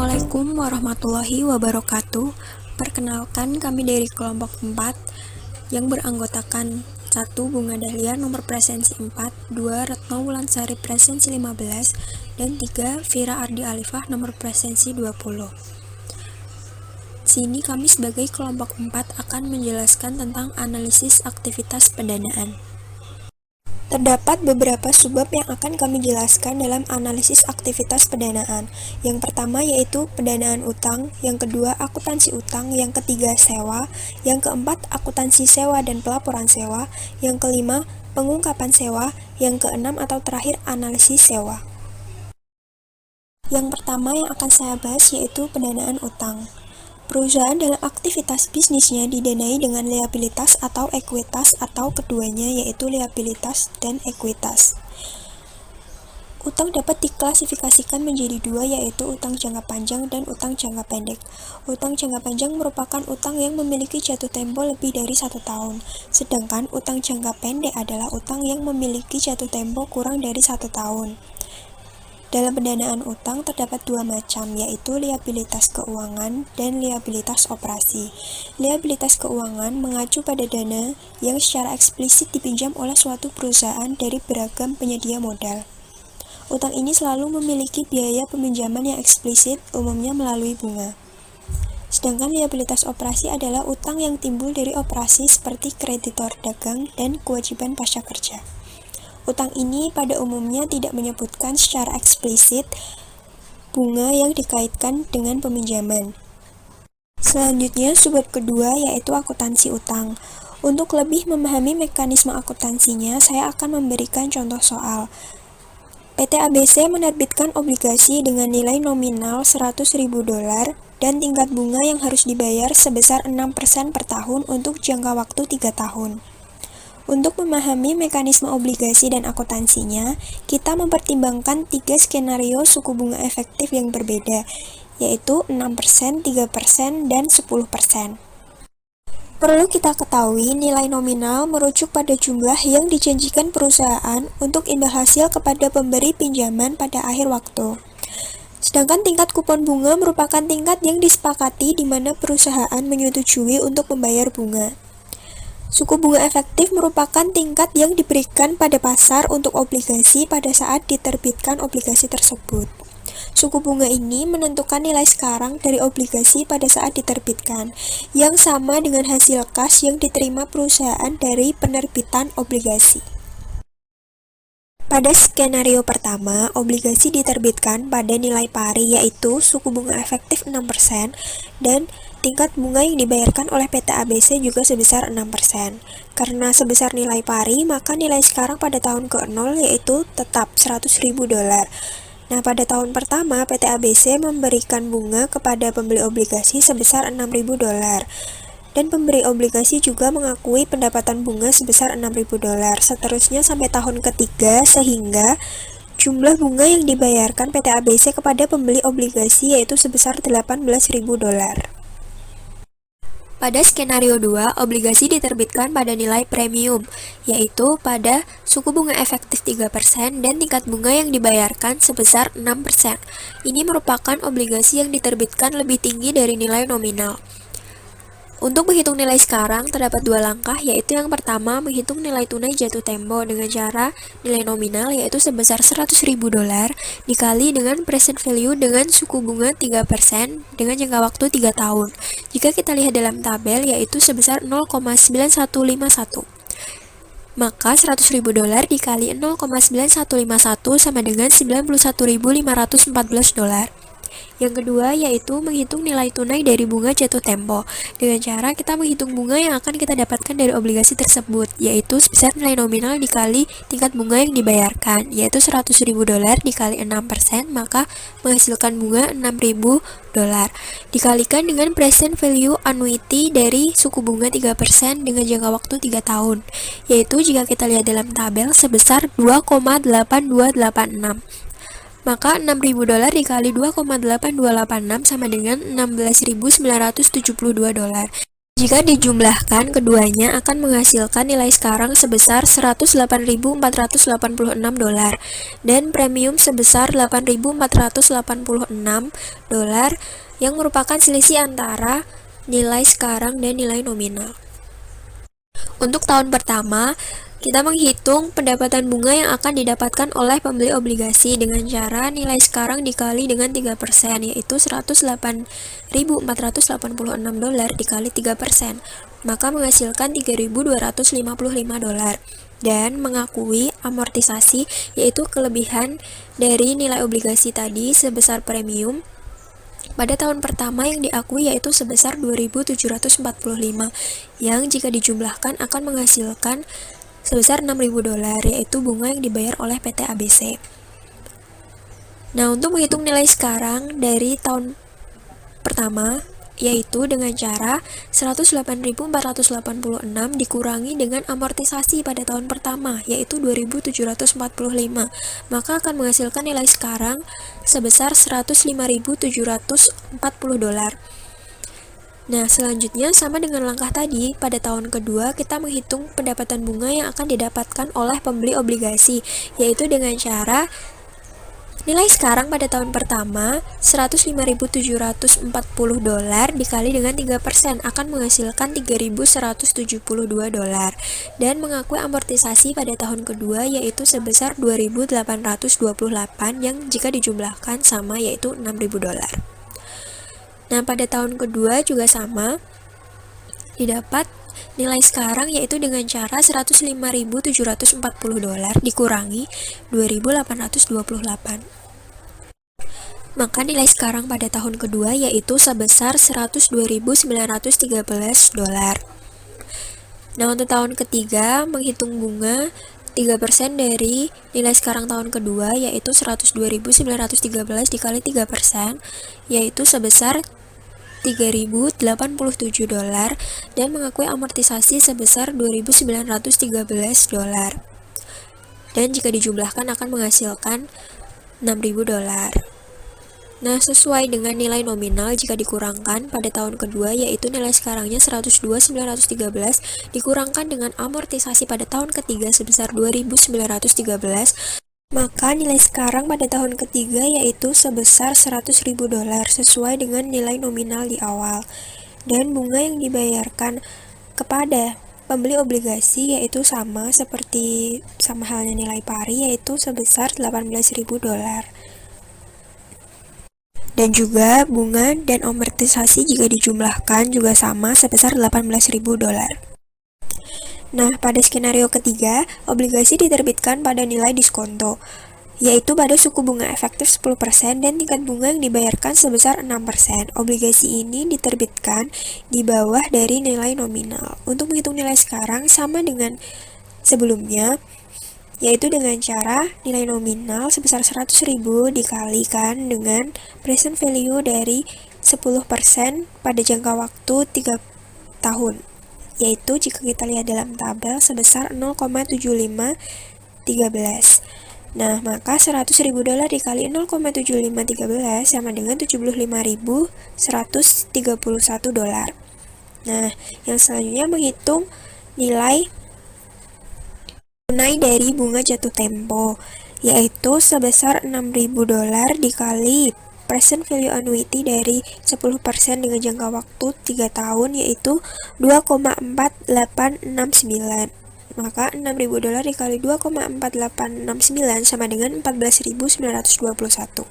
Assalamualaikum warahmatullahi wabarakatuh. Perkenalkan, kami dari kelompok 4 yang beranggotakan 1. Bunga Dahlia nomor presensi 4, 2. Retno Wulansari presensi 15, dan 3. Vira Ardi Alifah nomor presensi 20. Sini kami sebagai kelompok 4 akan menjelaskan tentang analisis aktivitas pendanaan. Terdapat beberapa subbab yang akan kami jelaskan dalam analisis aktivitas pendanaan. Yang pertama yaitu pendanaan utang, yang kedua akuntansi utang, yang ketiga sewa, yang keempat akuntansi sewa dan pelaporan sewa, yang kelima pengungkapan sewa, yang keenam atau terakhir analisis sewa. Yang pertama yang akan saya bahas yaitu pendanaan utang. Perusahaan dalam aktivitas bisnisnya didanai dengan liabilitas atau ekuitas atau keduanya yaitu liabilitas dan ekuitas. Utang dapat diklasifikasikan menjadi dua yaitu utang jangka panjang dan utang jangka pendek. Utang jangka panjang merupakan utang yang memiliki jatuh tempo lebih dari 1 tahun, sedangkan utang jangka pendek adalah utang yang memiliki jatuh tempo kurang dari 1 tahun. Dalam pendanaan utang terdapat dua macam, yaitu liabilitas keuangan dan liabilitas operasi. Liabilitas keuangan mengacu pada dana yang secara eksplisit dipinjam oleh suatu perusahaan dari beragam penyedia modal. Utang ini selalu memiliki biaya peminjaman yang eksplisit, umumnya melalui bunga. Sedangkan liabilitas operasi adalah utang yang timbul dari operasi seperti kreditor dagang dan kewajiban pasca kerja. Utang ini pada umumnya tidak menyebutkan secara eksplisit bunga yang dikaitkan dengan peminjaman. Selanjutnya, subbab kedua yaitu akuntansi utang. Untuk lebih memahami mekanisme akuntansinya, saya akan memberikan contoh soal. PT ABC menerbitkan obligasi dengan nilai nominal $100.000 dan tingkat bunga yang harus dibayar sebesar 6% per tahun untuk jangka waktu 3 tahun. Untuk memahami mekanisme obligasi dan akuntansinya, kita mempertimbangkan 3 skenario suku bunga efektif yang berbeda, yaitu 6%, 3%, dan 10%. Perlu kita ketahui, nilai nominal merujuk pada jumlah yang dijanjikan perusahaan untuk imbal hasil kepada pemberi pinjaman pada akhir waktu. Sedangkan tingkat kupon bunga merupakan tingkat yang disepakati di mana perusahaan menyetujui untuk membayar bunga. Suku bunga efektif merupakan tingkat yang diberikan pada pasar untuk obligasi pada saat diterbitkan obligasi tersebut. Suku bunga ini menentukan nilai sekarang dari obligasi pada saat diterbitkan, yang sama dengan hasil kas yang diterima perusahaan dari penerbitan obligasi. Pada skenario pertama, obligasi diterbitkan pada nilai pari yaitu suku bunga efektif 6% dan tingkat bunga yang dibayarkan oleh PT ABC juga sebesar 6%. Karena sebesar nilai pari, maka nilai sekarang pada tahun ke-0 yaitu tetap $100.000. Nah, pada tahun pertama, PT ABC memberikan bunga kepada pembeli obligasi sebesar $6.000. Dan pemberi obligasi juga mengakui pendapatan bunga sebesar $6.000. Seterusnya sampai tahun ketiga, sehingga jumlah bunga yang dibayarkan PT ABC kepada pembeli obligasi yaitu sebesar $18.000. Pada skenario 2, obligasi diterbitkan pada nilai premium, yaitu pada suku bunga efektif 3% dan tingkat bunga yang dibayarkan sebesar 6%. Ini merupakan obligasi yang diterbitkan lebih tinggi dari nilai nominal. Untuk menghitung nilai sekarang, terdapat 2 langkah, yaitu yang pertama, menghitung nilai tunai jatuh tempo dengan cara nilai nominal, yaitu sebesar $100.000, dikali dengan present value dengan suku bunga 3% dengan jangka waktu 3 tahun. Jika kita lihat dalam tabel, yaitu sebesar 0,9151. Maka $100.000 dikali 0,9151 sama dengan $91.514. Yang kedua yaitu menghitung nilai tunai dari bunga jatuh tempo dengan cara kita menghitung bunga yang akan kita dapatkan dari obligasi tersebut, yaitu sebesar nilai nominal dikali tingkat bunga yang dibayarkan, yaitu $100.000 dikali 6%, maka menghasilkan bunga $6.000 dikalikan dengan present value annuity dari suku bunga 3% dengan jangka waktu 3 tahun, yaitu jika kita lihat dalam tabel sebesar 2,8286. Maka $6.000 dikali 2,8286 sama dengan $16.972. Jika dijumlahkan, keduanya akan menghasilkan nilai sekarang sebesar 108.486 dolar dan premium sebesar 8.486 dolar yang merupakan selisih antara nilai sekarang dan nilai nominal. Untuk tahun pertama, kita menghitung pendapatan bunga yang akan didapatkan oleh pembeli obligasi dengan cara nilai sekarang dikali dengan 3%, yaitu 108.486 dolar dikali 3%, maka menghasilkan 3.255 dolar. Dan mengakui amortisasi, yaitu kelebihan dari nilai obligasi tadi sebesar premium pada tahun pertama yang diakui yaitu sebesar 2.745, yang jika dijumlahkan akan menghasilkan sebesar 6.000 dolar, yaitu bunga yang dibayar oleh PT ABC. Nah, untuk menghitung nilai sekarang dari tahun pertama, yaitu dengan cara 108.486 dikurangi dengan amortisasi pada tahun pertama, yaitu 2.745, maka akan menghasilkan nilai sekarang sebesar 105.740 dolar. Nah, selanjutnya sama dengan langkah tadi, pada tahun kedua kita menghitung pendapatan bunga yang akan didapatkan oleh pembeli obligasi, yaitu dengan cara nilai sekarang pada tahun pertama 105.740 dolar dikali dengan 3% akan menghasilkan 3.172 dolar dan mengakui amortisasi pada tahun kedua yaitu sebesar 2.828 yang jika dijumlahkan sama yaitu 6.000 dolar. Nah, pada tahun kedua juga sama, didapat nilai sekarang yaitu dengan cara 105.740 dolar dikurangi 2.828. Maka nilai sekarang pada tahun kedua yaitu sebesar 102.913 dolar. Nah, untuk tahun ketiga menghitung bunga 3% dari nilai sekarang tahun kedua yaitu 102.913 dikali 3% yaitu sebesar 3.087 dolar dan mengakui amortisasi sebesar 2.913 dolar. Dan jika dijumlahkan akan menghasilkan 6.000 dolar. Nah, sesuai dengan nilai nominal jika dikurangkan pada tahun kedua yaitu nilai sekarangnya 102.913 dikurangkan dengan amortisasi pada tahun ketiga sebesar 2.913, maka nilai sekarang pada tahun ketiga yaitu sebesar 100.000 dolar sesuai dengan nilai nominal di awal. Dan bunga yang dibayarkan kepada pembeli obligasi yaitu sama halnya nilai pari yaitu sebesar 18.000 dolar. Dan juga bunga dan amortisasi jika dijumlahkan juga sama sebesar 18.000 dolar. Nah, pada skenario ketiga, obligasi diterbitkan pada nilai diskonto, yaitu pada suku bunga efektif 10% dan tingkat bunga yang dibayarkan sebesar 6%. Obligasi ini diterbitkan di bawah dari nilai nominal. Untuk menghitung nilai sekarang sama dengan sebelumnya, yaitu dengan cara nilai nominal sebesar 100.000 dikalikan dengan present value dari 10% pada jangka waktu 3 tahun. Yaitu jika kita lihat dalam tabel sebesar 0,7513. Nah, maka 100.000 dolar dikali 0,7513 sama dengan 75.131 dolar. Nah, yang selanjutnya menghitung nilai tunai dari bunga jatuh tempo, yaitu sebesar 6.000 dolar dikali present value annuity dari 10% dengan jangka waktu 3 tahun yaitu 2,4869. Maka 6.000 dolar dikali 2,4869 sama dengan 14.921.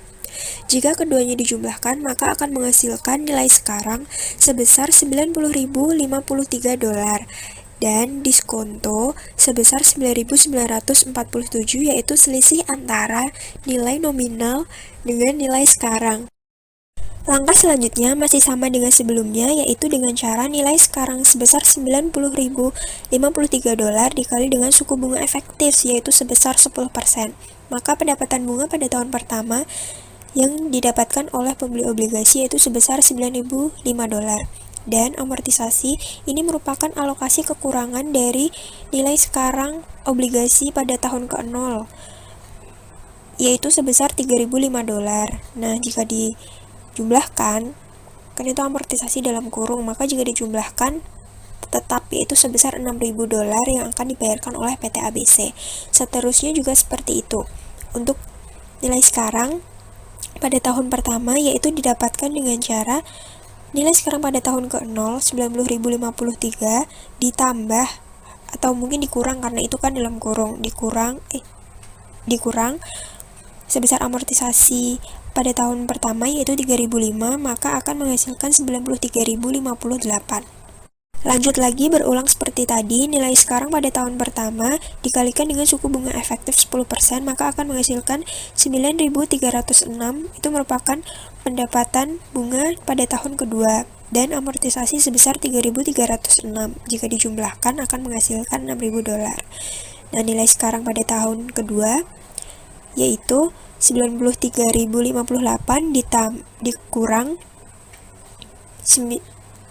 Jika keduanya dijumlahkan, maka akan menghasilkan nilai sekarang sebesar 90.053 dolar dan diskonto sebesar 9.947 yaitu selisih antara nilai nominal dengan nilai sekarang. Langkah selanjutnya masih sama dengan sebelumnya yaitu dengan cara nilai sekarang sebesar 90.053 dolar dikali dengan suku bunga efektif yaitu sebesar 10%. Maka pendapatan bunga pada tahun pertama yang didapatkan oleh pembeli obligasi yaitu sebesar 9.005 dolar. Dan amortisasi ini merupakan alokasi kekurangan dari nilai sekarang obligasi pada tahun ke-0 yaitu sebesar 3.005 dolar. Nah, jika dijumlahkan, kan itu amortisasi dalam kurung, maka jika dijumlahkan tetap, yaitu sebesar $6.000 yang akan dibayarkan oleh PT ABC. Seterusnya juga seperti itu. Untuk nilai sekarang pada tahun pertama yaitu didapatkan dengan cara nilai sekarang pada tahun ke-0 90.053 ditambah atau mungkin dikurang karena itu kan dalam kurung, dikurang sebesar amortisasi pada tahun pertama yaitu 3.005, maka akan menghasilkan 93.058. Lanjut lagi berulang seperti tadi, nilai sekarang pada tahun pertama dikalikan dengan suku bunga efektif 10%, maka akan menghasilkan 9.306, itu merupakan pendapatan bunga pada tahun kedua, dan amortisasi sebesar 3.306, jika dijumlahkan akan menghasilkan $6.000. Nah, nilai sekarang pada tahun kedua yaitu 93.058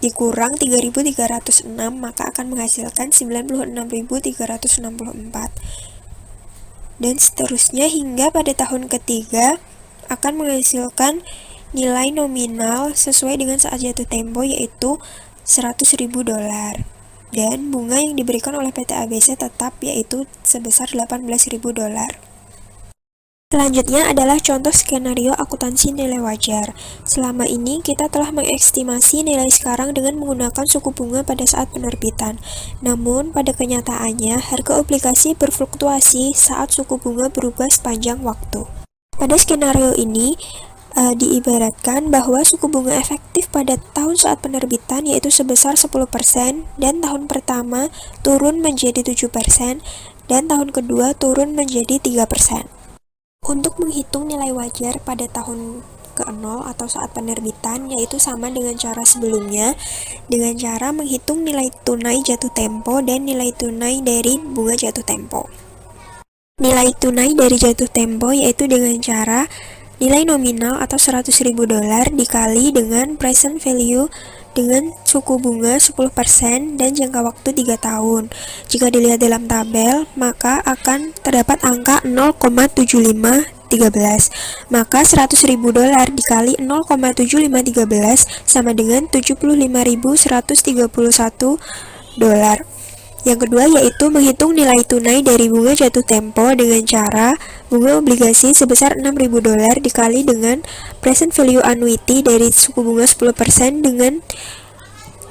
dikurang 3.306, maka akan menghasilkan 96.364. Dan seterusnya hingga pada tahun ketiga akan menghasilkan nilai nominal sesuai dengan saat jatuh tempo yaitu $100.000. Dan bunga yang diberikan oleh PT ABC tetap yaitu sebesar $18.000. Selanjutnya adalah contoh skenario akuntansi nilai wajar. Selama ini kita telah mengestimasi nilai sekarang dengan menggunakan suku bunga pada saat penerbitan. Namun, pada kenyataannya, harga obligasi berfluktuasi saat suku bunga berubah sepanjang waktu. Pada skenario ini, diibaratkan bahwa suku bunga efektif pada tahun saat penerbitan yaitu sebesar 10% dan tahun pertama turun menjadi 7% dan tahun kedua turun menjadi 3%. Untuk menghitung nilai wajar pada tahun ke-0 atau saat penerbitan yaitu sama dengan cara sebelumnya, dengan cara menghitung nilai tunai jatuh tempo dan nilai tunai dari bunga jatuh tempo. Nilai tunai dari jatuh tempo yaitu dengan cara nilai nominal atau $100.000 dikali dengan present value dengan suku bunga 10% dan jangka waktu 3 tahun. Jika dilihat dalam tabel, maka akan terdapat angka 0,7513. Maka $100.000 dikali 0,7513 sama dengan $75.131. Yang kedua yaitu menghitung nilai tunai dari bunga jatuh tempo dengan cara bunga obligasi sebesar $6.000 dikali dengan present value annuity dari suku bunga 10% dengan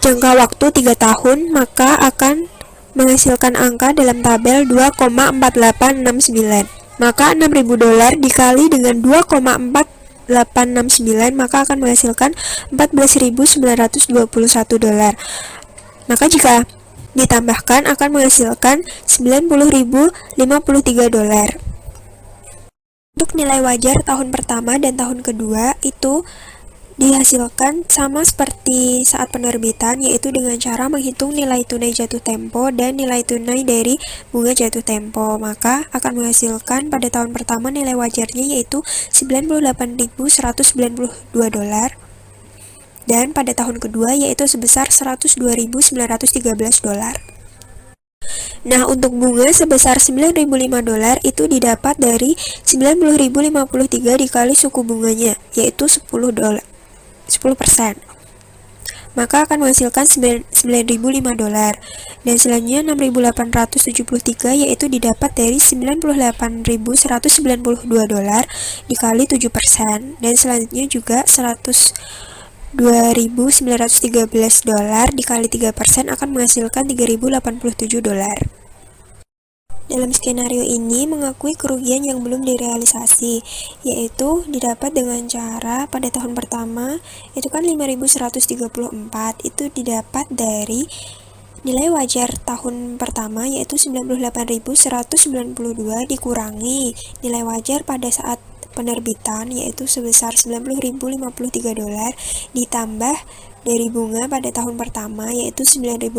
jangka waktu 3 tahun, maka akan menghasilkan angka dalam tabel 2,4869. Maka $6.000 dikali dengan 2,4869 maka akan menghasilkan $14.921. Maka jika ditambahkan akan menghasilkan $90.053. Untuk nilai wajar tahun pertama dan tahun kedua itu dihasilkan sama seperti saat penerbitan yaitu dengan cara menghitung nilai tunai jatuh tempo dan nilai tunai dari bunga jatuh tempo. Maka akan menghasilkan pada tahun pertama nilai wajarnya yaitu $98.192 dan pada tahun kedua yaitu sebesar $102.913. Nah, untuk bunga sebesar $9.005 itu didapat dari 90.053 dikali suku bunganya yaitu 10%. Maka akan menghasilkan $9.005. Dan selanjutnya 6.873 yaitu didapat dari 98.192 dikali 7%. Dan selanjutnya juga $2.913 dikali 3% akan menghasilkan $3.087. Dalam skenario ini mengakui kerugian yang belum direalisasi, yaitu didapat dengan cara pada tahun pertama itu kan 5.134 itu didapat dari nilai wajar tahun pertama yaitu 98.192 dikurangi nilai wajar pada saat penerbitan yaitu sebesar $90.053 ditambah dari bunga pada tahun pertama yaitu $9.005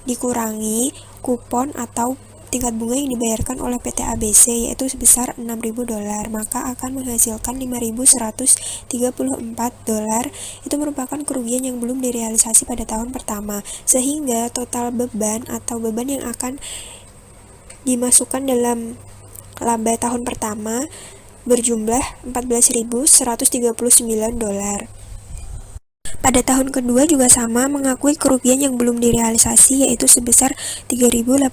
dikurangi kupon atau tingkat bunga yang dibayarkan oleh PT ABC yaitu sebesar $6.000, maka akan menghasilkan $5.134. Itu merupakan kerugian yang belum direalisasi pada tahun pertama, sehingga total beban atau beban yang akan dimasukkan dalam laba tahun pertama berjumlah $14.139. Pada tahun kedua juga sama, mengakui kerugian yang belum direalisasi yaitu sebesar 3.847.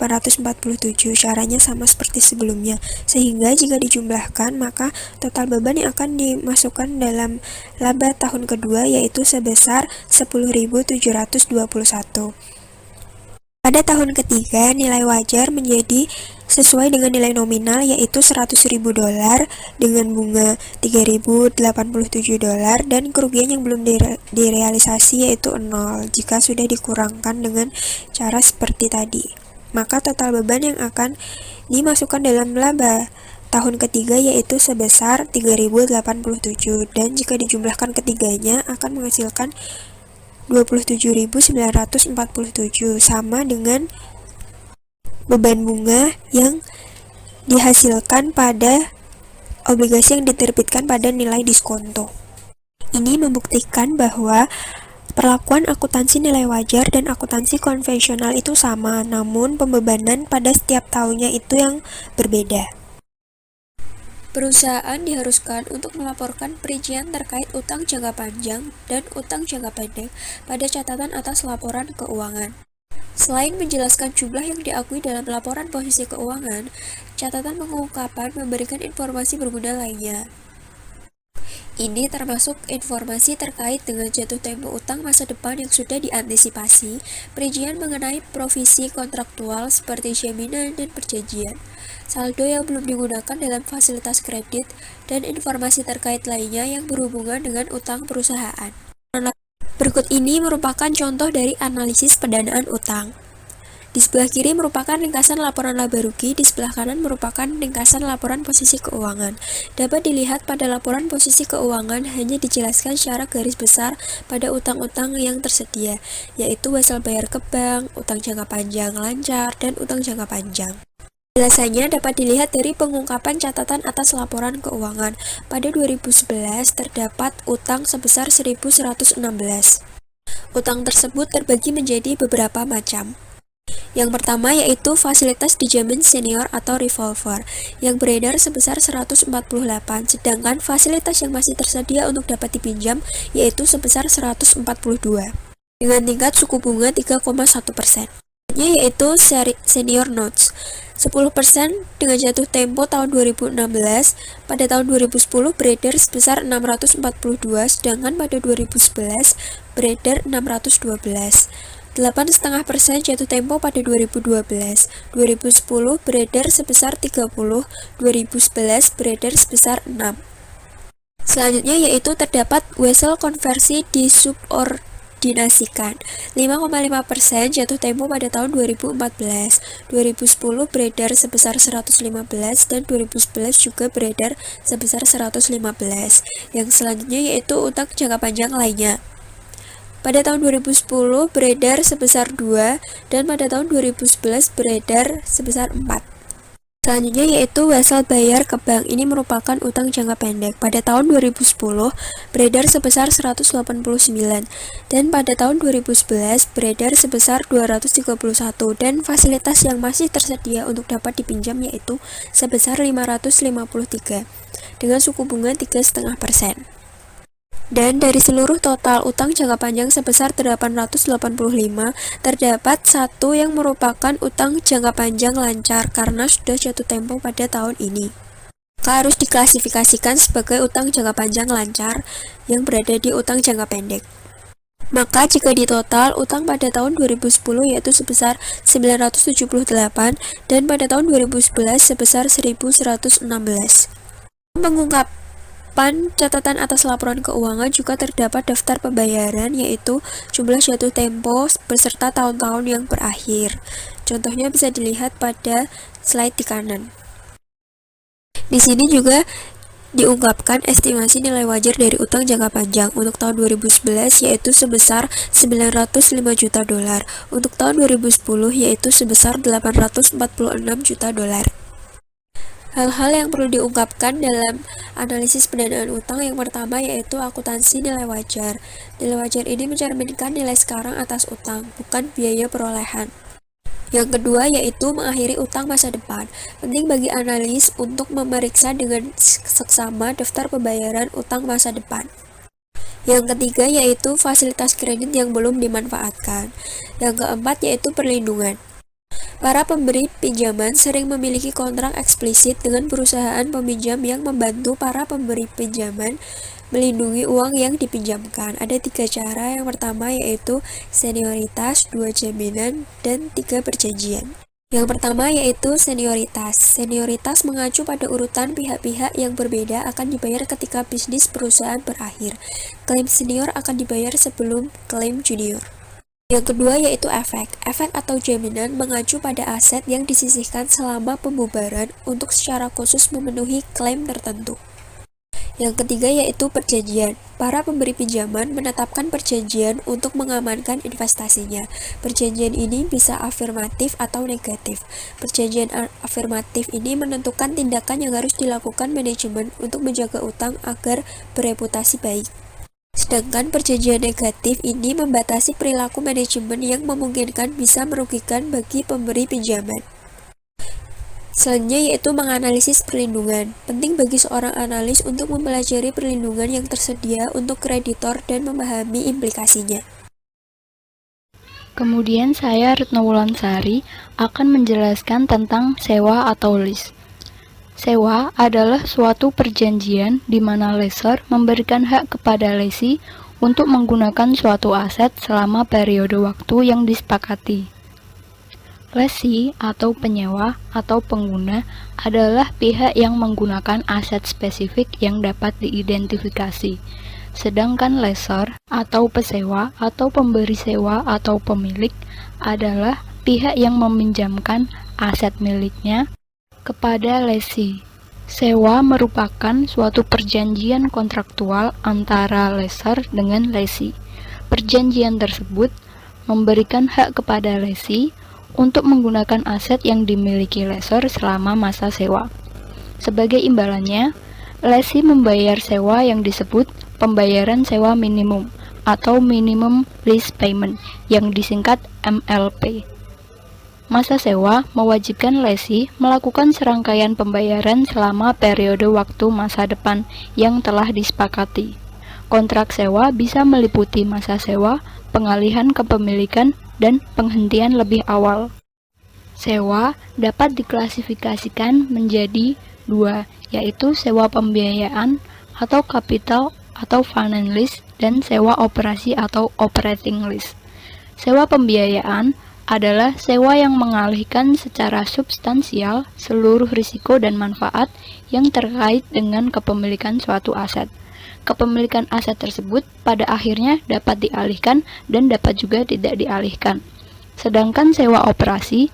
Caranya sama seperti sebelumnya, sehingga jika dijumlahkan maka total beban yang akan dimasukkan dalam laba tahun kedua yaitu sebesar 10.721. Pada tahun ketiga, nilai wajar menjadi sesuai dengan nilai nominal yaitu $100.000 dengan bunga $3.087 dan kerugian yang belum direalisasi yaitu 0 jika sudah dikurangkan dengan cara seperti tadi. Maka total beban yang akan dimasukkan dalam laba tahun ketiga yaitu sebesar 3.087 dan jika dijumlahkan ketiganya akan menghasilkan 27.947 sama dengan beban bunga yang dihasilkan pada obligasi yang diterbitkan pada nilai diskonto. Ini membuktikan bahwa perlakuan akuntansi nilai wajar dan akuntansi konvensional itu sama, namun pembebanan pada setiap tahunnya itu yang berbeda. Perusahaan diharuskan untuk melaporkan perincian terkait utang jangka panjang dan utang jangka pendek pada catatan atas laporan keuangan. Selain menjelaskan jumlah yang diakui dalam laporan posisi keuangan, catatan pengungkapan memberikan informasi berguna lainnya. Ini termasuk informasi terkait dengan jatuh tempo utang masa depan yang sudah diantisipasi, perincian mengenai provisi kontraktual seperti jaminan dan perjanjian, saldo yang belum digunakan dalam fasilitas kredit, dan informasi terkait lainnya yang berhubungan dengan utang perusahaan. Berikut ini merupakan contoh dari analisis pendanaan utang. Di sebelah kiri merupakan ringkasan laporan laba rugi, di sebelah kanan merupakan ringkasan laporan posisi keuangan. Dapat dilihat pada laporan posisi keuangan hanya dijelaskan secara garis besar pada utang-utang yang tersedia, yaitu hasil bayar ke bank, utang jangka panjang lancar, dan utang jangka panjang. Penjelasannya dapat dilihat dari pengungkapan catatan atas laporan keuangan. Pada 2011 terdapat utang sebesar 1.116. Utang tersebut terbagi menjadi beberapa macam. Yang pertama yaitu fasilitas dijamin senior atau revolver yang beredar sebesar 148, sedangkan fasilitas yang masih tersedia untuk dapat dipinjam yaitu sebesar 142 dengan tingkat suku bunga 3,1%. Yaitu senior notes 10% dengan jatuh tempo tahun 2016. Pada tahun 2010 beredar sebesar 642, sedangkan pada 2011 beredar 612. 8,5% jatuh tempo pada 2012, 2010 beredar sebesar 30, 2011 beredar sebesar 6. Selanjutnya yaitu terdapat wesel konversi disubordinasikan, 5,5% jatuh tempo pada tahun 2014, 2010 beredar sebesar 115 dan 2011 juga beredar sebesar 115. Yang selanjutnya yaitu utang jangka panjang lainnya. Pada tahun 2010 beredar sebesar 2 dan pada tahun 2011 beredar sebesar 4. Selanjutnya yaitu wesel bayar ke bank. Ini merupakan utang jangka pendek. Pada tahun 2010 beredar sebesar 189 dan pada tahun 2011 beredar sebesar 231 dan fasilitas yang masih tersedia untuk dapat dipinjam yaitu sebesar 553 dengan suku bunga 3,5%. Dan dari seluruh total utang jangka panjang sebesar 885, terdapat satu yang merupakan utang jangka panjang lancar karena sudah jatuh tempo pada tahun ini. Maka harus diklasifikasikan sebagai utang jangka panjang lancar yang berada di utang jangka pendek. Maka jika ditotal, utang pada tahun 2010 yaitu sebesar 978 dan pada tahun 2011 sebesar 1116. Pengungkapan catatan atas laporan keuangan juga terdapat daftar pembayaran yaitu jumlah jatuh tempo beserta tahun-tahun yang berakhir. Contohnya bisa dilihat pada slide di kanan. Di sini juga diungkapkan estimasi nilai wajar dari utang jangka panjang untuk tahun 2011 yaitu sebesar $905 juta, untuk tahun 2010 yaitu sebesar $846 juta. Hal-hal yang perlu diungkapkan dalam analisis pendanaan utang yang pertama yaitu akuntansi nilai wajar. Nilai wajar ini mencerminkan nilai sekarang atas utang, bukan biaya perolehan. Yang kedua yaitu mengakhiri utang masa depan. Penting bagi analis untuk memeriksa dengan seksama daftar pembayaran utang masa depan. Yang ketiga yaitu fasilitas kredit yang belum dimanfaatkan. Yang keempat yaitu perlindungan. Para pemberi pinjaman sering memiliki kontrak eksplisit dengan perusahaan peminjam yang membantu para pemberi pinjaman melindungi uang yang dipinjamkan. Ada 3 cara. Yang pertama yaitu senioritas, 2 jaminan, dan 3 perjanjian. Yang pertama yaitu senioritas. Senioritas mengacu pada urutan pihak-pihak yang berbeda akan dibayar ketika bisnis perusahaan berakhir. Klaim senior akan dibayar sebelum klaim junior. Yang kedua yaitu efek. Efek atau jaminan mengacu pada aset yang disisihkan selama pembubaran untuk secara khusus memenuhi klaim tertentu. Yang ketiga yaitu perjanjian. Para pemberi pinjaman menetapkan perjanjian untuk mengamankan investasinya. Perjanjian ini bisa afirmatif atau negatif. Perjanjian afirmatif ini menentukan tindakan yang harus dilakukan manajemen untuk menjaga utang agar bereputasi baik. Sedangkan perjanjian negatif ini membatasi perilaku manajemen yang memungkinkan bisa merugikan bagi pemberi pinjaman. Selanjutnya yaitu menganalisis perlindungan. Penting bagi seorang analis untuk mempelajari perlindungan yang tersedia untuk kreditor dan memahami implikasinya. Kemudian saya Retno Wulansari akan menjelaskan tentang sewa atau lease. Sewa adalah suatu perjanjian di mana lessor memberikan hak kepada lessee untuk menggunakan suatu aset selama periode waktu yang disepakati. Lessee atau penyewa atau pengguna adalah pihak yang menggunakan aset spesifik yang dapat diidentifikasi. Sedangkan lessor atau pesewa atau pemberi sewa atau pemilik adalah pihak yang meminjamkan aset miliknya kepada lessee. Sewa merupakan suatu perjanjian kontraktual antara lessor dengan lessee. Perjanjian tersebut memberikan hak kepada lessee untuk menggunakan aset yang dimiliki lessor selama masa sewa. Sebagai imbalannya, lessee membayar sewa yang disebut pembayaran sewa minimum atau minimum lease payment yang disingkat MLP. Masa sewa mewajibkan lessee melakukan serangkaian pembayaran selama periode waktu masa depan yang telah disepakati. Kontrak sewa bisa meliputi masa sewa, pengalihan kepemilikan, dan penghentian lebih awal. Sewa dapat diklasifikasikan menjadi 2, yaitu sewa pembiayaan atau capital atau finance lease dan sewa operasi atau operating lease. Sewa pembiayaan adalah sewa yang mengalihkan secara substansial seluruh risiko dan manfaat yang terkait dengan kepemilikan suatu aset. Kepemilikan aset tersebut pada akhirnya dapat dialihkan dan dapat juga tidak dialihkan. Sedangkan sewa operasi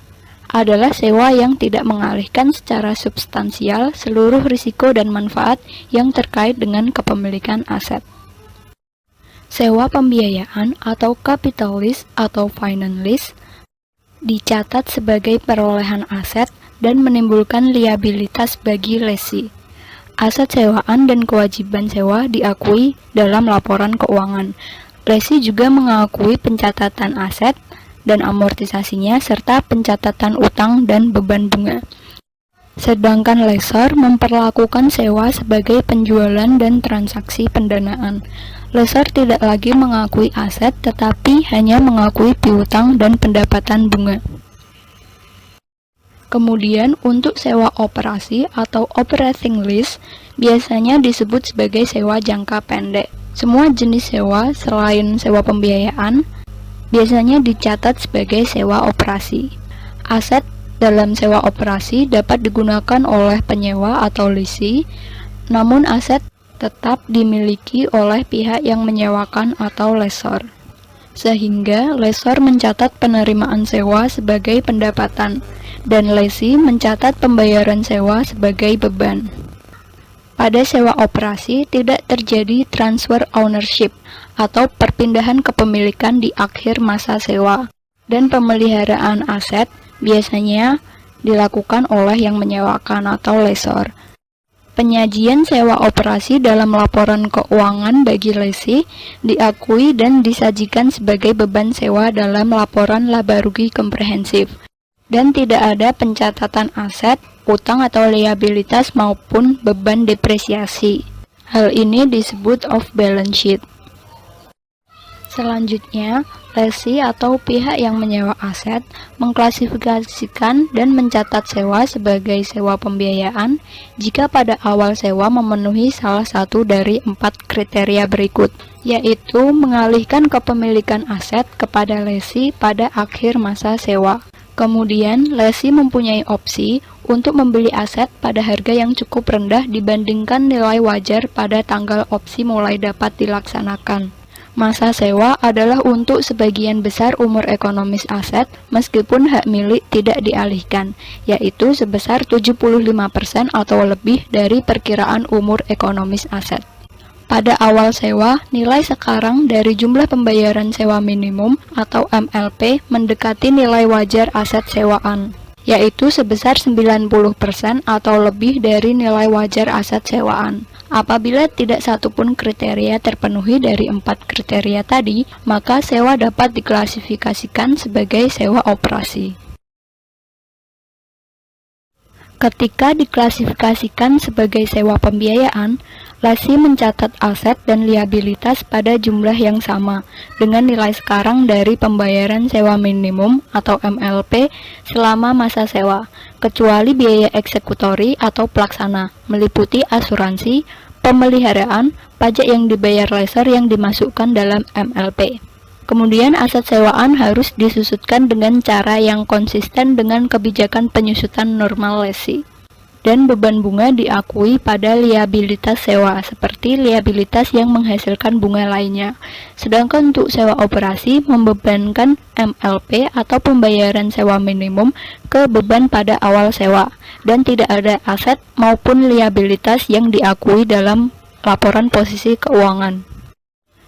adalah sewa yang tidak mengalihkan secara substansial seluruh risiko dan manfaat yang terkait dengan kepemilikan aset. Sewa pembiayaan atau capital lease atau finance lease dicatat sebagai perolehan aset dan menimbulkan liabilitas bagi lessee. Aset sewaan dan kewajiban sewa diakui dalam laporan keuangan. Lessee juga mengakui pencatatan aset dan amortisasinya serta pencatatan utang dan beban bunga. Sedangkan lessor memperlakukan sewa sebagai penjualan dan transaksi pendanaan. Lessor tidak lagi mengakui aset tetapi hanya mengakui piutang dan pendapatan bunga. Kemudian untuk sewa operasi atau operating lease biasanya disebut sebagai sewa jangka pendek. Semua jenis sewa selain sewa pembiayaan biasanya dicatat sebagai sewa operasi. Aset dalam sewa operasi dapat digunakan oleh penyewa atau lessee, namun aset tetap dimiliki oleh pihak yang menyewakan atau lessor. Sehingga lessor mencatat penerimaan sewa sebagai pendapatan dan lessee mencatat pembayaran sewa sebagai beban. Pada sewa operasi tidak terjadi transfer ownership atau perpindahan kepemilikan di akhir masa sewa, dan pemeliharaan aset biasanya dilakukan oleh yang menyewakan atau lessor. Penyajian sewa operasi dalam laporan keuangan bagi lessee diakui dan disajikan sebagai beban sewa dalam laporan laba rugi komprehensif, dan tidak ada pencatatan aset, utang atau liabilitas maupun beban depresiasi. Hal ini disebut off balance sheet. Selanjutnya, lesi atau pihak yang menyewa aset mengklasifikasikan dan mencatat sewa sebagai sewa pembiayaan jika pada awal sewa memenuhi salah satu dari 4 kriteria berikut, yaitu mengalihkan kepemilikan aset kepada lesi pada akhir masa sewa. Kemudian, lesi mempunyai opsi untuk membeli aset pada harga yang cukup rendah dibandingkan nilai wajar pada tanggal opsi mulai dapat dilaksanakan. Masa sewa adalah untuk sebagian besar umur ekonomis aset meskipun hak milik tidak dialihkan, yaitu sebesar 75% atau lebih dari perkiraan umur ekonomis aset. Pada awal sewa, nilai sekarang dari jumlah pembayaran sewa minimum atau MLP mendekati nilai wajar aset sewaan, yaitu sebesar 90% atau lebih dari nilai wajar aset sewaan. Apabila tidak satupun kriteria terpenuhi dari 4 kriteria tadi, maka sewa dapat diklasifikasikan sebagai sewa operasi. Ketika diklasifikasikan sebagai sewa pembiayaan, lesi mencatat aset dan liabilitas pada jumlah yang sama dengan nilai sekarang dari pembayaran sewa minimum atau MLP selama masa sewa, kecuali biaya eksekutori atau pelaksana, meliputi asuransi, pemeliharaan, pajak yang dibayar lessor yang dimasukkan dalam MLP. Kemudian aset sewaan harus disusutkan dengan cara yang konsisten dengan kebijakan penyusutan normal lesi. Dan beban bunga diakui pada liabilitas sewa, seperti liabilitas yang menghasilkan bunga lainnya. Sedangkan untuk sewa operasi membebankan MLP atau pembayaran sewa minimum ke beban pada awal sewa, dan tidak ada aset maupun liabilitas yang diakui dalam laporan posisi keuangan.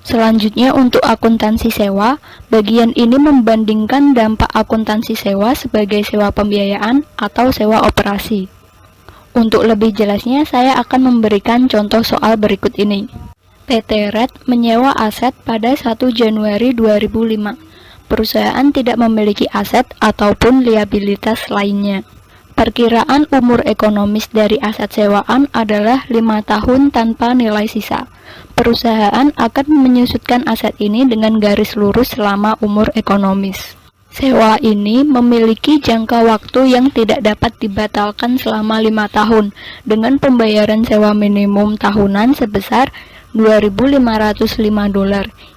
Selanjutnya untuk akuntansi sewa, bagian ini membandingkan dampak akuntansi sewa sebagai sewa pembiayaan atau sewa operasi. Untuk lebih jelasnya, saya akan memberikan contoh soal berikut ini. PT Red menyewa aset pada 1 Januari 2005. Perusahaan tidak memiliki aset ataupun liabilitas lainnya. Perkiraan umur ekonomis dari aset sewaan adalah 5 tahun tanpa nilai sisa. Perusahaan akan menyusutkan aset ini dengan garis lurus selama umur ekonomis. Sewa ini memiliki jangka waktu yang tidak dapat dibatalkan selama 5 tahun dengan pembayaran sewa minimum tahunan sebesar $2.505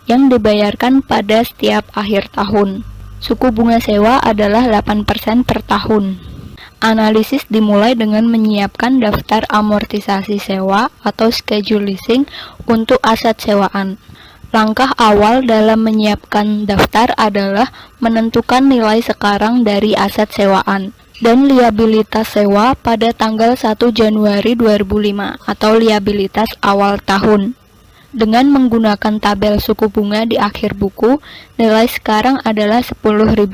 yang dibayarkan pada setiap akhir tahun. Suku bunga sewa adalah 8% per tahun. Analisis dimulai dengan menyiapkan daftar amortisasi sewa atau schedule leasing untuk aset sewaan. Langkah awal dalam menyiapkan daftar adalah menentukan nilai sekarang dari aset sewaan dan liabilitas sewa pada tanggal 1 Januari 2005 atau liabilitas awal tahun. Dengan menggunakan tabel suku bunga di akhir buku, nilai sekarang adalah $10.000,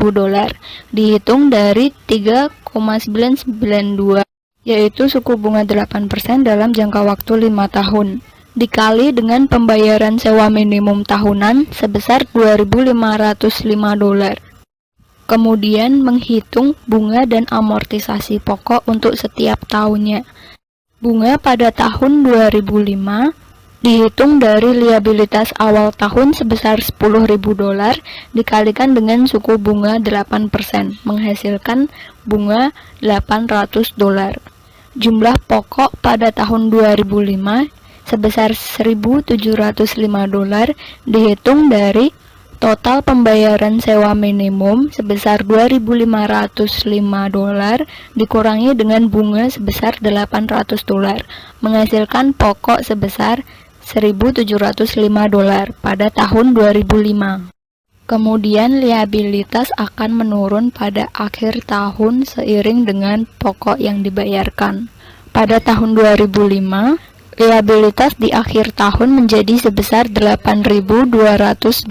dihitung dari 3,992, yaitu suku bunga 8% dalam jangka waktu 5 tahun. Dikali dengan pembayaran sewa minimum tahunan sebesar $2.505. Kemudian menghitung bunga dan amortisasi pokok untuk setiap tahunnya. Bunga pada tahun 2005 dihitung dari liabilitas awal tahun sebesar $10.000 dikalikan dengan suku bunga 8%, menghasilkan bunga $800. Jumlah pokok pada tahun 2005 sebesar $1.705 dihitung dari total pembayaran sewa minimum sebesar $2.505 dikurangi dengan bunga sebesar $800, menghasilkan pokok sebesar $1.705 pada tahun 2005. Kemudian liabilitas akan menurun pada akhir tahun seiring dengan pokok yang dibayarkan. Pada tahun 2005, liabilitas di akhir tahun menjadi sebesar $8.295.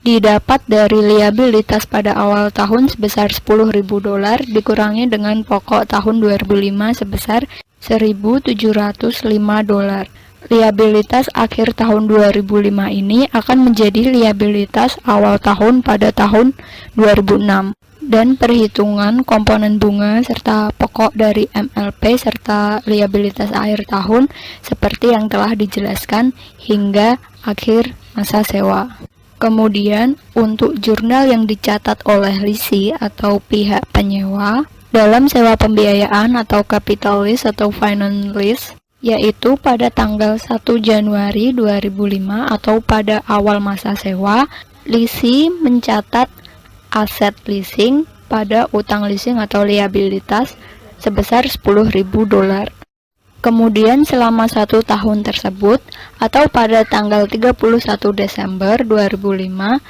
Didapat dari liabilitas pada awal tahun sebesar $10.000 dikurangi dengan pokok tahun 2005 sebesar $1.705. Liabilitas akhir tahun 2005 ini akan menjadi liabilitas awal tahun pada tahun 2006. dan perhitungan komponen bunga serta pokok dari MLP serta liabilitas akhir tahun seperti yang telah dijelaskan hingga akhir masa sewa. Kemudian, untuk jurnal yang dicatat oleh lessee atau pihak penyewa dalam sewa pembiayaan atau capital lease atau finance lease, yaitu pada tanggal 1 Januari 2005 atau pada awal masa sewa, lessee mencatat aset leasing pada utang leasing atau liabilitas sebesar $10.000. Kemudian selama 1 tahun tersebut atau pada tanggal 31 Desember 2005,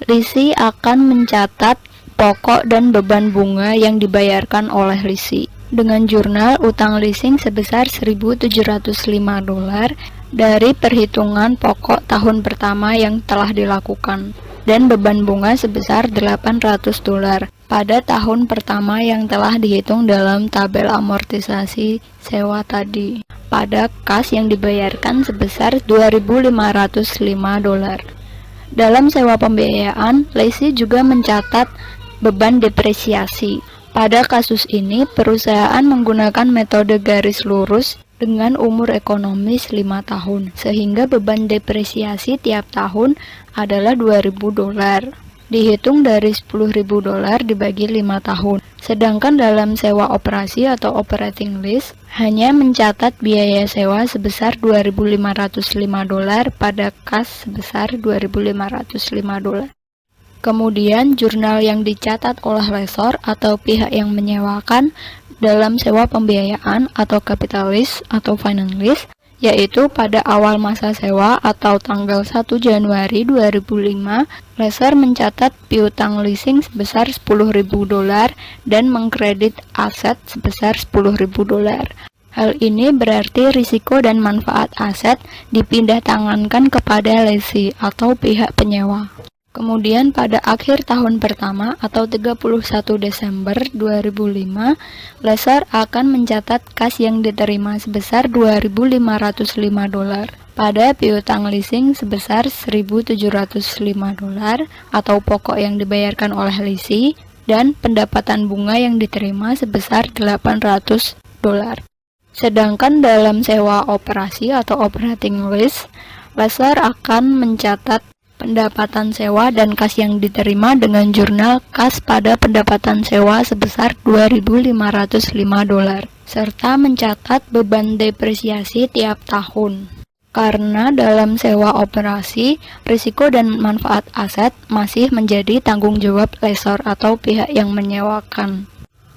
lessee akan mencatat pokok dan beban bunga yang dibayarkan oleh lessee dengan jurnal utang leasing sebesar $1.705 dari perhitungan pokok tahun pertama yang telah dilakukan dan beban bunga sebesar $800 pada tahun pertama yang telah dihitung dalam tabel amortisasi sewa tadi pada kas yang dibayarkan sebesar $2.505. Dalam sewa pembiayaan, lessee juga mencatat beban depresiasi. Pada kasus ini, perusahaan menggunakan metode garis lurus dengan umur ekonomis 5 tahun, sehingga beban depresiasi tiap tahun adalah $2.000, dihitung dari $10.000 dibagi 5 tahun. Sedangkan dalam sewa operasi atau operating lease, hanya mencatat biaya sewa sebesar $2.505 pada kas sebesar $2.505. Kemudian, jurnal yang dicatat oleh lessor atau pihak yang menyewakan dalam sewa pembiayaan atau capital lease atau finance lease, yaitu pada awal masa sewa atau tanggal 1 Januari 2005, lessor mencatat piutang leasing sebesar $10.000 dan mengkredit aset sebesar $10.000. Hal ini berarti risiko dan manfaat aset dipindah tangankan kepada lessee atau pihak penyewa. Kemudian pada akhir tahun pertama atau 31 Desember 2005, lessor akan mencatat kas yang diterima sebesar $2.505 pada piutang leasing sebesar $1.705 atau pokok yang dibayarkan oleh lessee dan pendapatan bunga yang diterima sebesar $800. Sedangkan dalam sewa operasi atau operating lease, lessor akan mencatat pendapatan sewa dan kas yang diterima dengan jurnal kas pada pendapatan sewa sebesar $2.505 serta mencatat beban depresiasi tiap tahun. Karena dalam sewa operasi, risiko dan manfaat aset masih menjadi tanggung jawab lessor atau pihak yang menyewakan.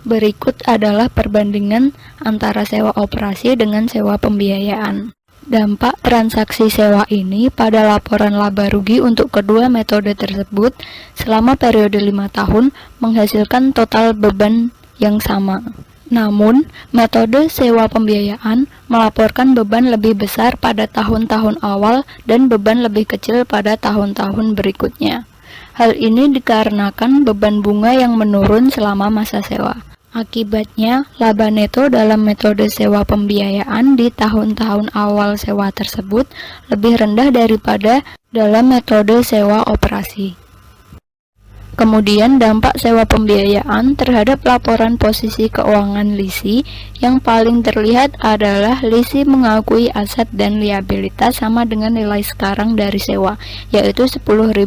Berikut adalah perbandingan antara sewa operasi dengan sewa pembiayaan. Dampak transaksi sewa ini pada laporan laba rugi untuk kedua metode tersebut selama periode 5 tahun menghasilkan total beban yang sama. Namun, metode sewa pembiayaan melaporkan beban lebih besar pada tahun-tahun awal dan beban lebih kecil pada tahun-tahun berikutnya. Hal ini dikarenakan beban bunga yang menurun selama masa sewa. Akibatnya, laba neto dalam metode sewa pembiayaan di tahun-tahun awal sewa tersebut lebih rendah daripada dalam metode sewa operasi. Kemudian, dampak sewa pembiayaan terhadap laporan posisi keuangan lessee yang paling terlihat adalah lessee mengakui aset dan liabilitas sama dengan nilai sekarang dari sewa, yaitu $10.000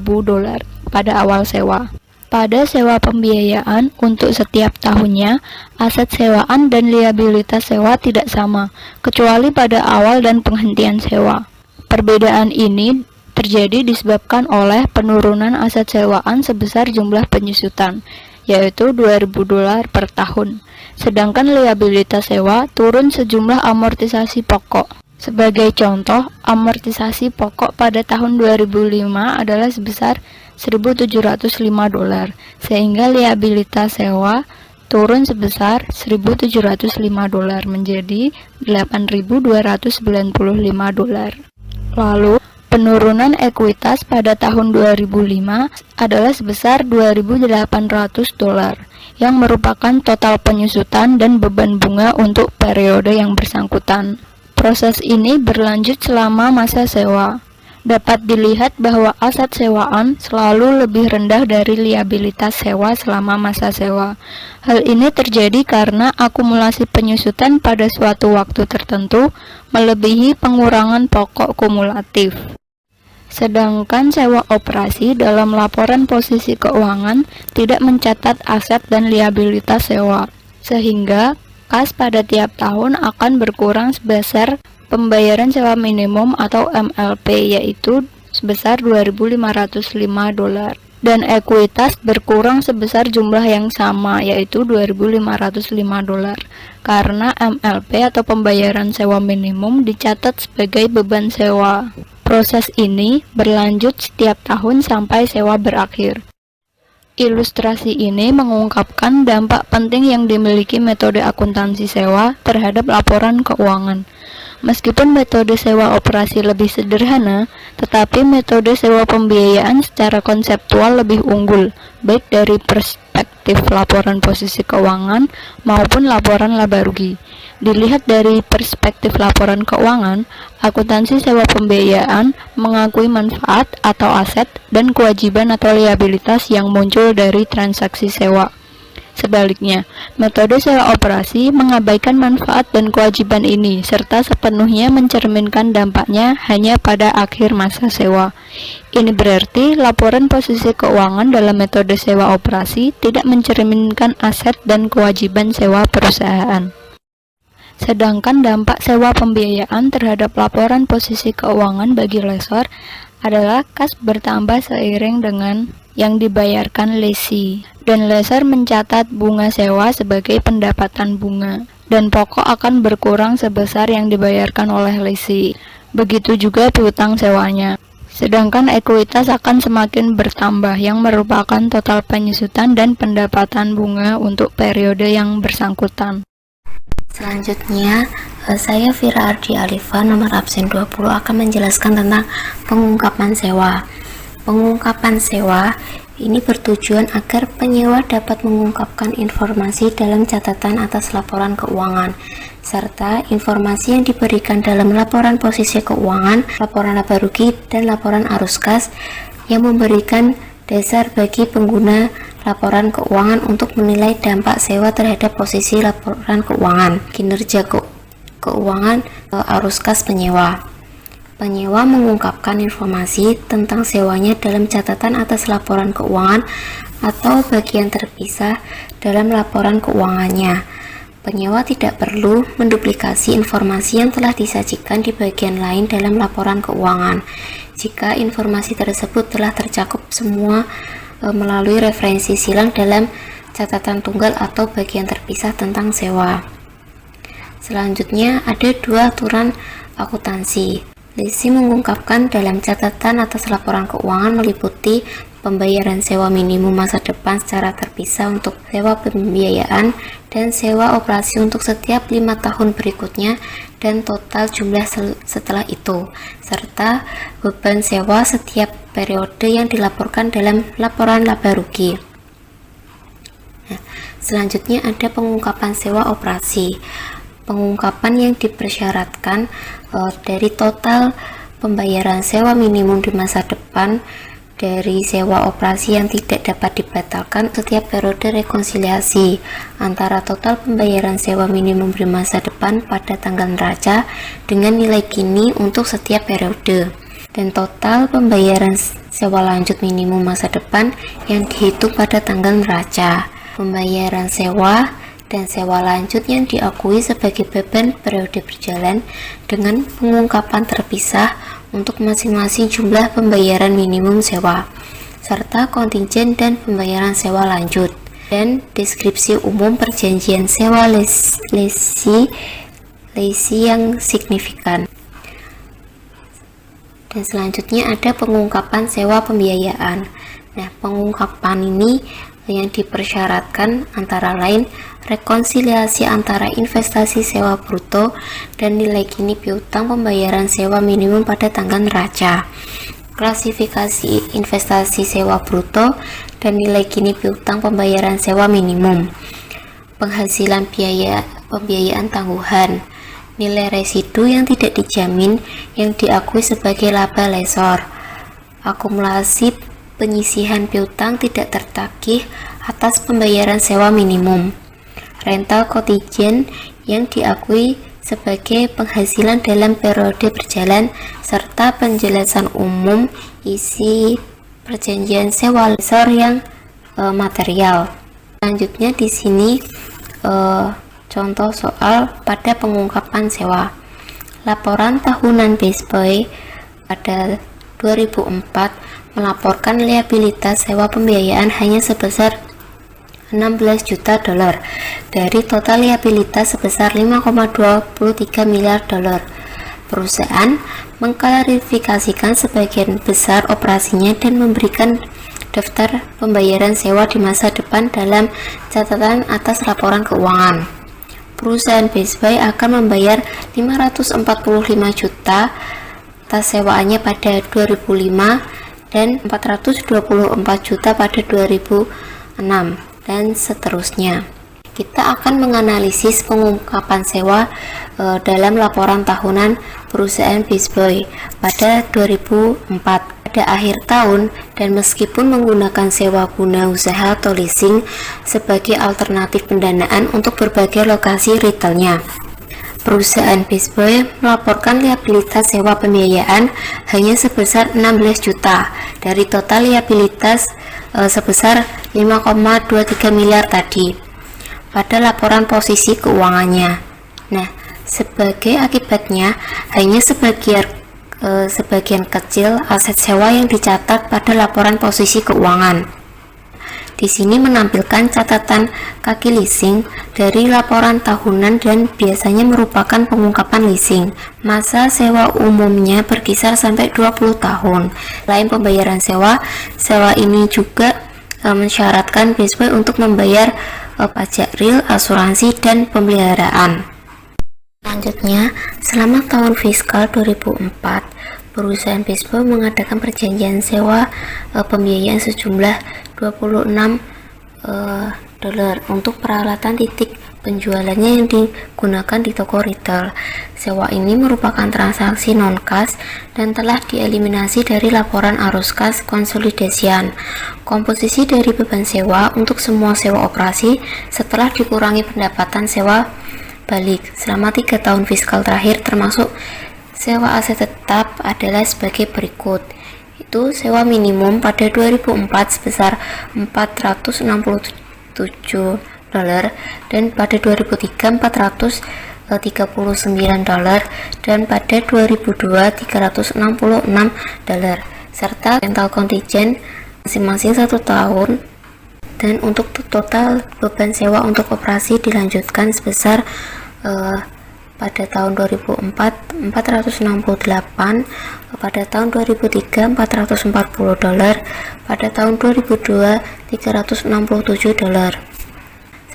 pada awal sewa. Pada sewa pembiayaan untuk setiap tahunnya, aset sewaan dan liabilitas sewa tidak sama, kecuali pada awal dan penghentian sewa. Perbedaan ini terjadi disebabkan oleh penurunan aset sewaan sebesar jumlah penyusutan, yaitu $2.000 per tahun, sedangkan liabilitas sewa turun sejumlah amortisasi pokok. Sebagai contoh, amortisasi pokok pada tahun 2005 adalah sebesar $1.705, sehingga liabilitas sewa turun sebesar $1.705 menjadi $8.295. Lalu, penurunan ekuitas pada tahun 2005 adalah sebesar $2.800, yang merupakan total penyusutan dan beban bunga untuk periode yang bersangkutan. Proses ini berlanjut selama masa sewa. Dapat dilihat bahwa aset sewaan selalu lebih rendah dari liabilitas sewa selama masa sewa. Hal ini terjadi karena akumulasi penyusutan pada suatu waktu tertentu melebihi pengurangan pokok kumulatif. Sedangkan sewa operasi dalam laporan posisi keuangan tidak mencatat aset dan liabilitas sewa, sehingga kas pada tiap tahun akan berkurang sebesar pembayaran sewa minimum atau MLP, yaitu sebesar $2.505, dan ekuitas berkurang sebesar jumlah yang sama, yaitu $2.505, karena MLP atau pembayaran sewa minimum dicatat sebagai beban sewa. Proses ini berlanjut setiap tahun sampai sewa berakhir. Ilustrasi ini mengungkapkan dampak penting yang dimiliki metode akuntansi sewa terhadap laporan keuangan. Meskipun metode sewa operasi lebih sederhana, tetapi metode sewa pembiayaan secara konseptual lebih unggul, baik dari perspektif laporan posisi keuangan maupun laporan laba rugi. Dilihat dari perspektif laporan keuangan, akuntansi sewa pembiayaan mengakui manfaat atau aset dan kewajiban atau liabilitas yang muncul dari transaksi sewa. Sebaliknya, metode sewa operasi mengabaikan manfaat dan kewajiban ini, serta sepenuhnya mencerminkan dampaknya hanya pada akhir masa sewa. Ini berarti laporan posisi keuangan dalam metode sewa operasi tidak mencerminkan aset dan kewajiban sewa perusahaan. Sedangkan dampak sewa pembiayaan terhadap laporan posisi keuangan bagi lessor adalah kas bertambah seiring dengan yang dibayarkan lessee, dan lessor mencatat bunga sewa sebagai pendapatan bunga, dan pokok akan berkurang sebesar yang dibayarkan oleh lessee. Begitu juga piutang sewanya. Sedangkan ekuitas akan semakin bertambah, yang merupakan total penyusutan dan pendapatan bunga untuk periode yang bersangkutan. Selanjutnya, saya Vira Ardi Alifa, nomor absen 20, akan menjelaskan tentang pengungkapan sewa. Pengungkapan sewa ini bertujuan agar penyewa dapat mengungkapkan informasi dalam catatan atas laporan keuangan, serta informasi yang diberikan dalam laporan posisi keuangan, laporan laba rugi, dan laporan arus kas yang memberikan dasar bagi pengguna laporan keuangan untuk menilai dampak sewa terhadap posisi laporan keuangan, kinerja keuangan, arus kas penyewa. Penyewa mengungkapkan informasi tentang sewanya dalam catatan atas laporan keuangan atau bagian terpisah dalam laporan keuangannya. Penyewa tidak perlu menduplikasi informasi yang telah disajikan di bagian lain dalam laporan keuangan jika informasi tersebut telah tercakup semua melalui referensi silang dalam catatan tunggal atau bagian terpisah tentang sewa. Selanjutnya ada dua aturan akuntansi. Lessee mengungkapkan dalam catatan atas laporan keuangan meliputi pembayaran sewa minimum masa depan secara terpisah untuk sewa pembiayaan dan sewa operasi untuk setiap 5 tahun berikutnya dan total jumlah setelah itu, serta beban sewa setiap periode yang dilaporkan dalam laporan laba rugi. Selanjutnya ada pengungkapan sewa operasi. Pengungkapan yang dipersyaratkan dari total pembayaran sewa minimum di masa depan dari sewa operasi yang tidak dapat dibatalkan setiap periode rekonsiliasi antara total pembayaran sewa minimum di masa depan pada tanggal neraca dengan nilai kini untuk setiap periode, dan total pembayaran sewa lanjut minimum masa depan yang dihitung pada tanggal neraca. Pembayaran sewa dan sewa lanjut yang diakui sebagai beban periode berjalan dengan pengungkapan terpisah untuk masing-masing jumlah pembayaran minimum sewa, serta kontingen dan pembayaran sewa lanjut, dan deskripsi umum perjanjian sewa lessee yang signifikan. Dan selanjutnya ada pengungkapan sewa pembiayaan. Nah, pengungkapan ini yang dipersyaratkan antara lain rekonsiliasi antara investasi sewa bruto dan nilai kini piutang pembayaran sewa minimum pada tanggal neraca, klasifikasi investasi sewa bruto dan nilai kini piutang pembayaran sewa minimum, penghasilan biaya pembiayaan tangguhan, nilai residu yang tidak dijamin yang diakui sebagai laba lessor, akumulasi penyisihan piutang tidak tertagih atas pembayaran sewa minimum, rental kontijen yang diakui sebagai penghasilan dalam periode berjalan, serta penjelasan umum isi perjanjian sewa lessor yang material. Selanjutnya di sini contoh soal pada pengungkapan sewa. Laporan tahunan Best Buy pada 2004 melaporkan liabilitas sewa pembiayaan hanya sebesar 16 juta dolar dari total liabilitas sebesar 5,23 miliar dolar. Perusahaan mengklarifikasikan sebagian besar operasinya dan memberikan daftar pembayaran sewa di masa depan dalam catatan atas laporan keuangan. Perusahaan Best Buy akan membayar 545 juta atas sewaannya pada 2005 dan 424 juta pada 2006 dan seterusnya. Kita akan menganalisis pengungkapan sewa dalam laporan tahunan perusahaan Best Buy pada 2004 pada akhir tahun, dan meskipun menggunakan sewa guna usaha atau leasing sebagai alternatif pendanaan untuk berbagai lokasi retailnya. Perusahaan Best Buy melaporkan liabilitas sewa pembiayaan hanya sebesar 16 juta dari total liabilitas sebesar 5,23 miliar tadi pada laporan posisi keuangannya. Nah, sebagai akibatnya hanya sebagian kecil aset sewa yang dicatat pada laporan posisi keuangan. Di sini menampilkan catatan kaki leasing dari laporan tahunan dan biasanya merupakan pengungkapan leasing. Masa sewa umumnya berkisar sampai 20 tahun. Selain pembayaran sewa ini juga mensyaratkan Best Buy untuk membayar pajak real, asuransi, dan pemeliharaan. Selanjutnya, selama tahun fiskal 2004, perusahaan Best Buy mengadakan perjanjian sewa pembiayaan sejumlah 26 dolar untuk peralatan titik penjualannya yang digunakan di toko retail. Sewa ini merupakan transaksi non-kas dan telah dieliminasi dari laporan arus kas konsolidasian. Komposisi dari beban sewa untuk semua sewa operasi setelah dikurangi pendapatan sewa balik selama 3 tahun fiskal terakhir termasuk sewa aset tetap adalah sebagai berikut. Itu sewa minimum pada 2004 sebesar 467 dolar dan pada 2003 439 dolar dan pada 2002 366 dolar serta rental kontijen masing-masing 1 tahun. Dan untuk total beban sewa untuk operasi dilanjutkan sebesar pada tahun 2004 468, pada tahun 2003 440 dolar, pada tahun 2002 367 dolar.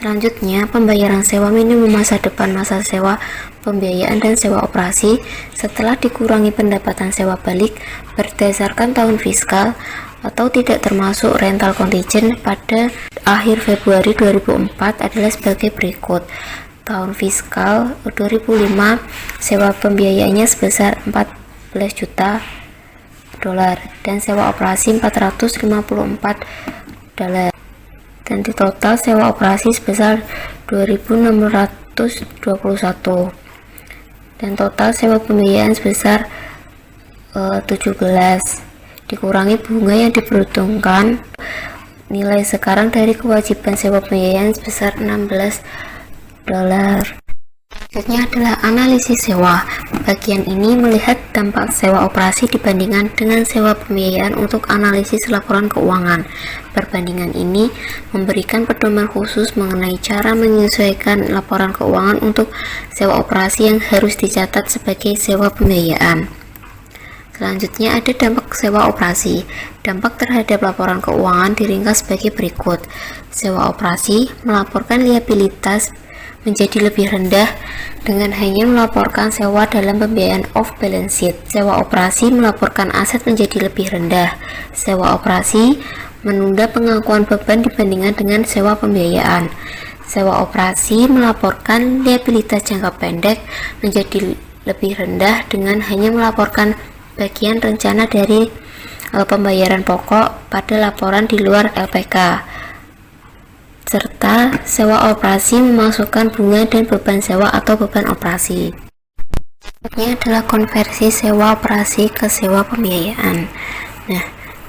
Selanjutnya, pembayaran sewa minimum masa depan masa sewa pembiayaan dan sewa operasi setelah dikurangi pendapatan sewa balik berdasarkan tahun fiskal atau tidak termasuk rental kontijen pada akhir Februari 2004 adalah sebagai berikut. Tahun fiskal 2005 sewa pembiayaannya sebesar 14 juta dolar dan sewa operasi 454 dolar, dan di total sewa operasi sebesar 2.621 dan total sewa pembiayaan sebesar 17 dikurangi bunga yang diperhitungkan nilai sekarang dari kewajiban sewa pembiayaan sebesar 16 dolar. Selanjutnya adalah analisis sewa. Bagian ini melihat dampak sewa operasi dibandingkan dengan sewa pembiayaan untuk analisis laporan keuangan. Perbandingan ini memberikan pedoman khusus mengenai cara menyesuaikan laporan keuangan untuk sewa operasi yang harus dicatat sebagai sewa pembiayaan. Selanjutnya ada dampak sewa operasi. Dampak terhadap laporan keuangan diringkas sebagai berikut. Sewa operasi melaporkan liabilitas menjadi lebih rendah dengan hanya melaporkan sewa dalam pembiayaan off balance sheet. Sewa operasi melaporkan aset menjadi lebih rendah. Sewa operasi menunda pengakuan beban dibandingkan dengan sewa pembiayaan. Sewa operasi melaporkan liabilitas jangka pendek menjadi lebih rendah dengan hanya melaporkan bagian rencana dari pembayaran pokok pada laporan di luar LPK, serta sewa operasi memasukkan bunga dan beban sewa atau beban operasi. Ini adalah konversi sewa operasi ke sewa pembiayaan. Nah,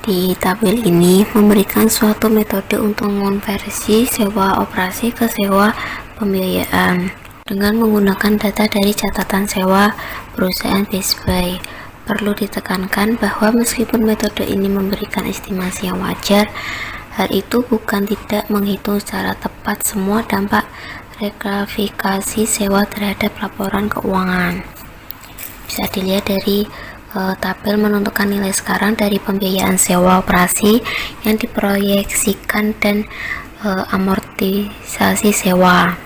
di tabel ini memberikan suatu metode untuk mengonversi sewa operasi ke sewa pembiayaan dengan menggunakan data dari catatan sewa perusahaan Best Buy. Perlu ditekankan bahwa meskipun metode ini memberikan estimasi yang wajar, hal itu bukan tidak menghitung secara tepat semua dampak reklasifikasi sewa terhadap laporan keuangan. Bisa dilihat dari tabel menentukan nilai sekarang dari pembiayaan sewa operasi yang diproyeksikan dan amortisasi sewa.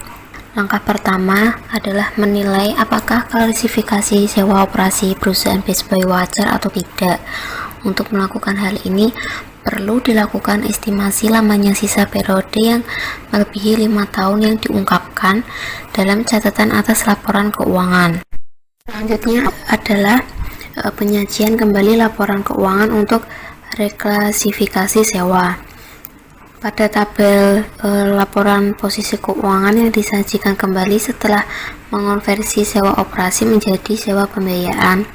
Langkah pertama adalah menilai apakah klasifikasi sewa operasi perusahaan Best Buy wajar atau tidak. Untuk melakukan hal ini, perlu dilakukan estimasi lamanya sisa periode yang melebihi 5 tahun yang diungkapkan dalam catatan atas laporan keuangan. Selanjutnya adalah penyajian kembali laporan keuangan untuk reklasifikasi sewa. Pada tabel laporan posisi keuangan yang disajikan kembali setelah mengonversi sewa operasi menjadi sewa pembiayaan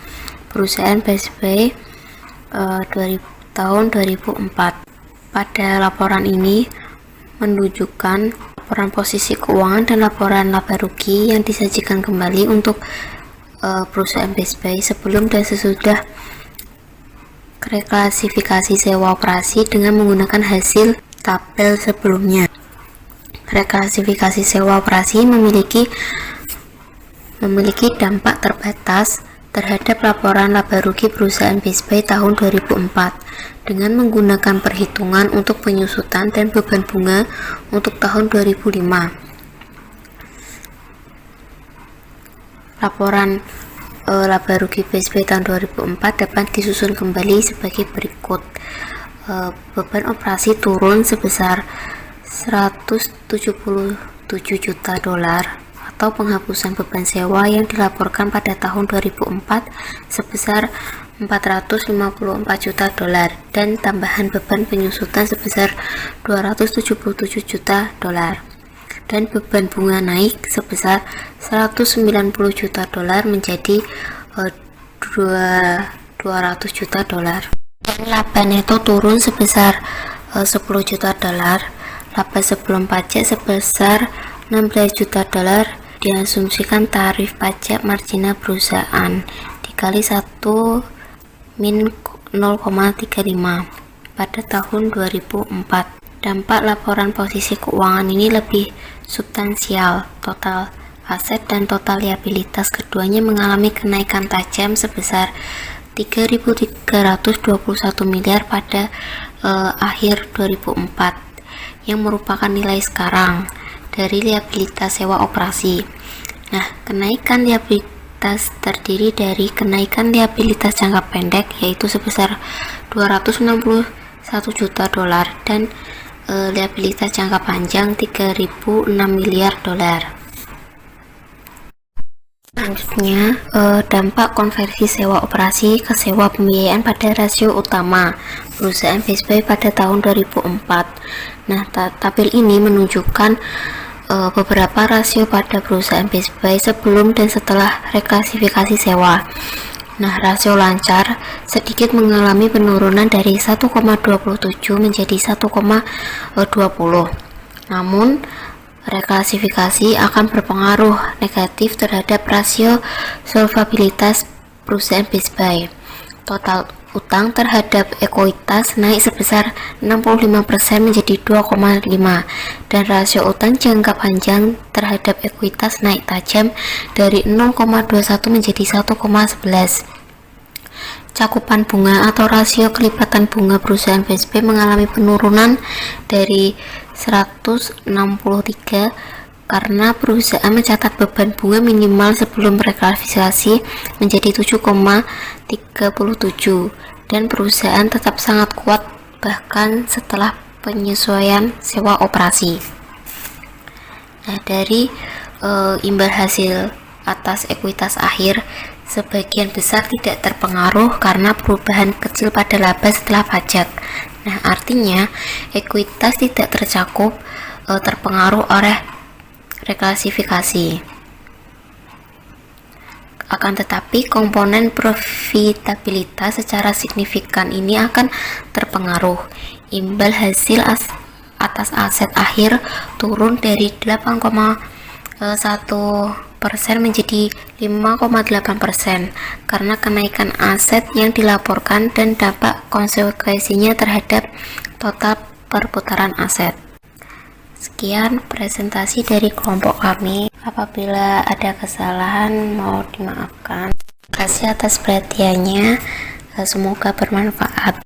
perusahaan Best Buy tahun 2004. Pada laporan ini menunjukkan laporan posisi keuangan dan laporan laba rugi yang disajikan kembali untuk perusahaan Best Buy sebelum dan sesudah reklasifikasi sewa operasi dengan menggunakan hasil tabel sebelumnya. Reklasifikasi sewa operasi memiliki dampak terbatas terhadap laporan laba rugi perusahaan Best Buy tahun 2004 dengan menggunakan perhitungan untuk penyusutan dan beban bunga untuk tahun 2005. Laporan laba rugi Best Buy tahun 2004 dapat disusun kembali sebagai berikut. Beban operasi turun sebesar 177 juta dolar atau penghapusan beban sewa yang dilaporkan pada tahun 2004 sebesar 454 juta dolar dan tambahan beban penyusutan sebesar 277 juta dolar dan beban bunga naik sebesar 190 juta dolar menjadi 200 juta dolar. Dan laba neto turun sebesar 10 juta dolar. Laba sebelum pajak sebesar 16 juta dolar. Diasumsikan tarif pajak marginal perusahaan dikali 1 min 0,35 pada tahun 2004. Dampak laporan posisi keuangan ini lebih substansial. Total aset dan total liabilitas keduanya mengalami kenaikan tajam sebesar 3.321 miliar pada akhir 2004 yang merupakan nilai sekarang dari liabilitas sewa operasi. Nah, kenaikan liabilitas terdiri dari kenaikan liabilitas jangka pendek yaitu sebesar 261 juta dolar dan liabilitas jangka panjang 3.006 miliar dolar. Selanjutnya, dampak konversi sewa operasi ke sewa pembiayaan pada rasio utama perusahaan Best Buy pada tahun 2004. Nah, tabel ini menunjukkan beberapa rasio pada perusahaan Best Buy sebelum dan setelah reklasifikasi sewa. Nah, rasio lancar sedikit mengalami penurunan dari 1,27 menjadi 1,20. Namun, reklasifikasi akan berpengaruh negatif terhadap rasio solvabilitas perusahaan Best Buy. Total utang terhadap ekuitas naik sebesar 65% menjadi 2,5 dan rasio utang jangka panjang terhadap ekuitas naik tajam dari 0,21 menjadi 1,11. Cakupan bunga atau rasio kelipatan bunga perusahaan Best Buy mengalami penurunan dari 163 karena perusahaan mencatat beban bunga minimal sebelum reklasifikasi menjadi 7,37 dan perusahaan tetap sangat kuat bahkan setelah penyesuaian sewa operasi. Nah, dari imbal hasil atas ekuitas akhir, sebagian besar tidak terpengaruh karena perubahan kecil pada laba setelah pajak. Nah, artinya ekuitas tidak terpengaruh oleh reklasifikasi. Akan tetapi komponen profitabilitas secara signifikan ini akan terpengaruh. Imbal hasil atas aset akhir turun dari 8,1% menjadi 5,8% karena kenaikan aset yang dilaporkan dan dampak konsekuensinya terhadap total perputaran aset. Sekian presentasi dari kelompok kami. Apabila ada kesalahan mohon dimaafkan. Terima kasih atas perhatiannya. Semoga bermanfaat.